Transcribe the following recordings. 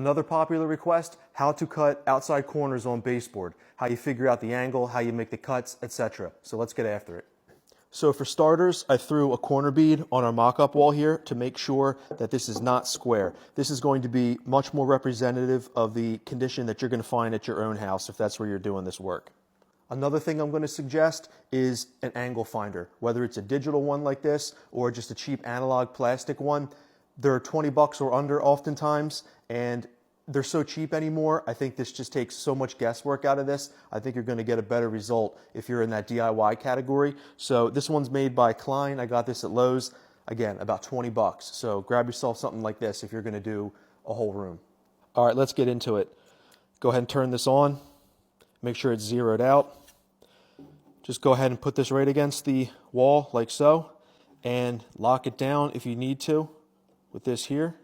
Another popular request, how to cut outside corners on baseboard, how you figure out the angle, how you make the cuts, etc. So let's get after it. So for starters, I threw a corner bead on our mock-up wall here to make sure that this is not square. This is going to be much more representative of the condition that you're going to find at your own house if that's where you're doing this work. Another thing I'm going to suggest is an angle finder, whether it's a digital one like this or just a cheap analog plastic one. They're 20 bucks or under oftentimes, and they're so cheap anymore. I think this just takes so much guesswork out of this. I think you're going to get a better result if you're in that DIY category. So this one's made by Klein. I got this at Lowe's. Again, about 20 bucks. So grab yourself something like this if you're going to do a whole room. All right, let's get into it. Go ahead and turn this on. Make sure it's zeroed out. Just go ahead and put this right against the wall like so, and lock it down if you need to with this here.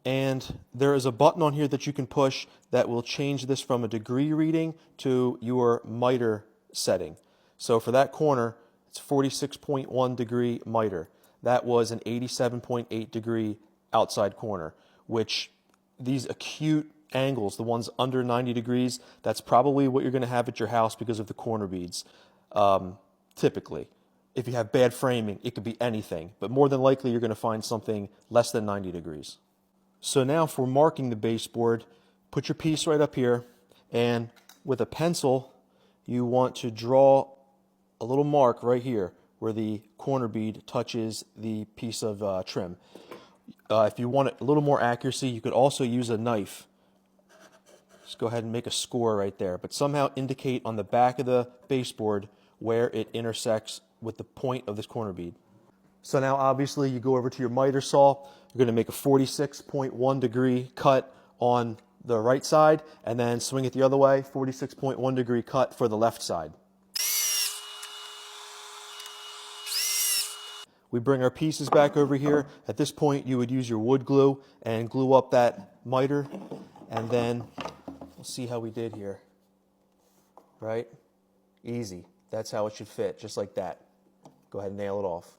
And there is a button on here that you can push that will change this from a degree reading to your miter setting. So for that corner, it's 46.1 degree miter. That was an 87.8 degree outside corner, which these acute angles, the ones under 90 degrees, that's probably what you're going to have at your house because of the corner beads, typically. If you have bad framing, it could be anything, but more than likely you're going to find something less than 90 degrees. So now for marking the baseboard, put your piece right up here, and with a pencil, you want to draw a little mark right here where the corner bead touches the piece of trim. If you want a little more accuracy, you could also use a knife. Just go ahead and make a score right there, but somehow indicate on the back of the baseboard where it intersects with the point of this corner bead. So now obviously you go over to your miter saw, you're going to make a 46.1 degree cut on the right side, and then swing it the other way, 46.1 degree cut for the left side. We bring our pieces back over here. At this point you would use your wood glue and glue up that miter, and then we'll see how we did here. Right? Easy. That's how it should fit, just like that. Go ahead and nail it off.